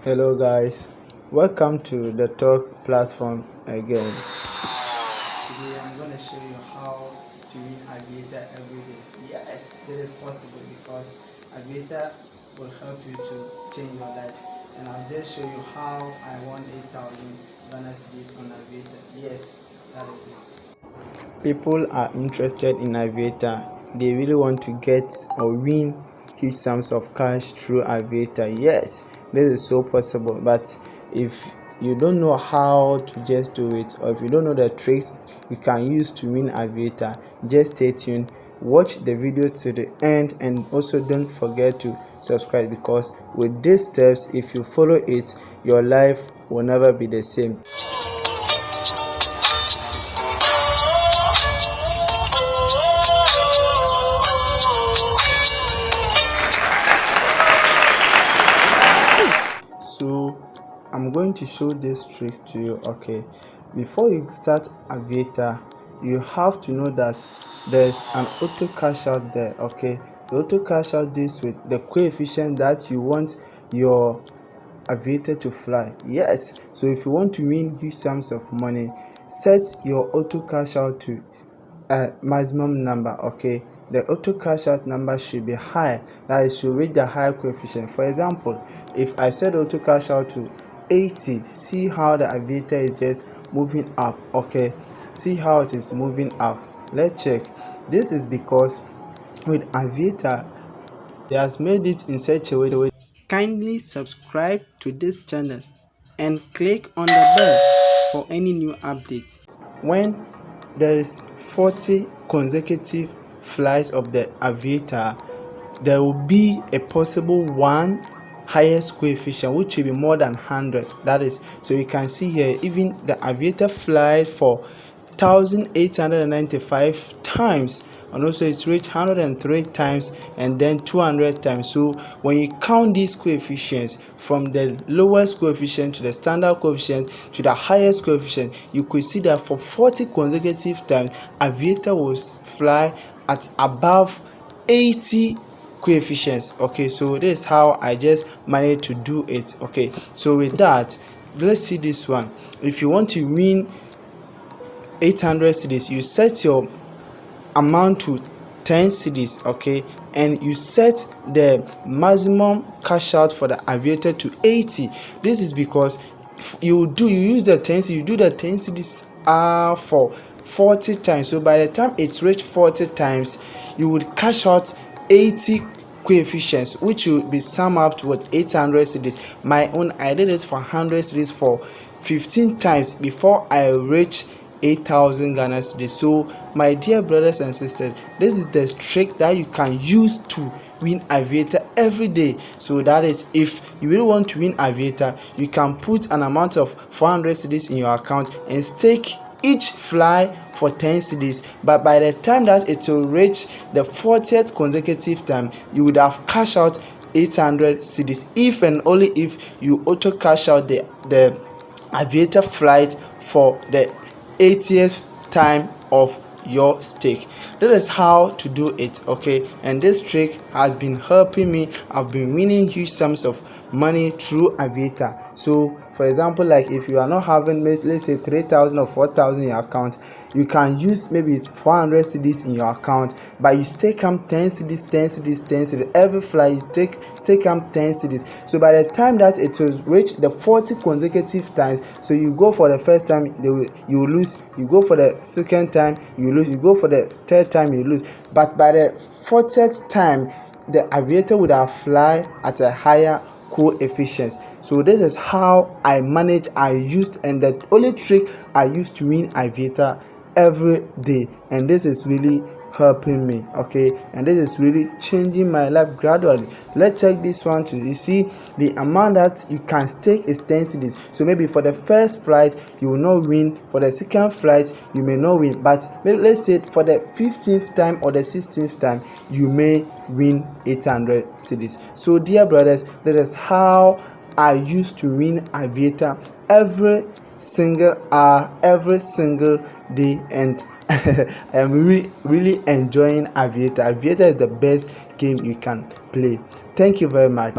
Hello guys, welcome to the talk platform again. Today I'm going to show you how to win AVIATOR Everyday. Yes, it is possible because AVIATOR will help you to change your life, and I'll just show you how I won 8,000 Ghana cedis on AVIATOR. Yes, that is it. People are interested in AVIATOR. They really want to get or win huge sums of cash through AVIATOR. Yes, this is so possible, but if you don't know how to just do it, or if you don't know the tricks you can use to win AVIATOR, just stay tuned, watch the video to the end, and also don't forget to subscribe, because with these steps, if you follow it, your life will never be the same. So I'm going to show this trick to you. Okay, before you start AVIATOR, you have to know that there's an auto cash out there. Okay, the auto cash out deals with the coefficient that you want your AVIATOR to fly. Yes, so if you want to win huge sums of money, set your auto cash out to a maximum number. Okay, the auto cash out number should be high, that is, should reach the high coefficient. For example, if I set auto cash out to 80, see how the AVIATOR is just moving up. Okay, see how it is moving up. Let's check. This is because with AVIATOR, they has made it in such a way. Kindly subscribe to this channel and click on the bell for any new update. When there is 40 consecutive flights of the AVIATOR, there will be a possible one highest coefficient, which will be more than 100. That is, so you can see here, even the AVIATOR flies for 1,895 times, and also it's reached 103 times and then 200 times. So when you count these coefficients from the lowest coefficient to the standard coefficient to the highest coefficient, you could see that for 40 consecutive times, AVIATOR will fly at above 80 coefficients. Okay, so this is how I just managed to do it. Okay, so with that, let's see this one. If you want to win 800 cedis, you set your amount to 10 cedis. Okay, and you set the maximum cash out for the AVIATOR to 80. This is because you use the 10 cedis, you do the 10 cedis for 40 times. So by the time it's reached 40 times, you would cash out 80 coefficients, which will be sum up to what, 800 cedis. My own, I did it for 100 cedis for 15 times before I reach 8,000 Ghana cedis. So my dear brothers and sisters, this is the trick that you can use to win AVIATOR every day. So that is, if you really want to win AVIATOR, you can put an amount of 400 cedis in your account and stake each fly for 10 cedis. But by the time that it will reach the 40th consecutive time, you would have cashed out 800 cedis, if and only if you auto cash out the AVIATOR flight for the 80th time of your stake. That is how to do it. Okay, and this trick has been helping me. I've been winning huge sums of money through AVIATOR. So for example, like if you are not having, let's say 3,000 or 4,000 in your account, you can use maybe 400 cedis in your account, but you stake them 10 cedis, 10 cedis, 10 cedis. Every fly you stake them 10 cedis. So by the time that it will reach the 40 consecutive times, so you go for the first time, you lose, you go for the second time, you lose, you go for the third time, you lose. But by the 40th time, the AVIATOR would have fly at a higher coefficients. So this is how I used, and the only trick I used to win AVIATOR every day, and this is really helping me. Okay, and this is really changing my life gradually. Let's check this one too. You see, the amount that you can stake is 10 cedis. So maybe for the first flight you will not win, for the second flight you may not win, but maybe let's say for the 15th time or the 16th time you may win 800 cedis. So dear brothers, that is how I used to win AVIATOR every single hour, every single day, and I am really enjoying AVIATOR. AVIATOR is the best game you can play. Thank you very much.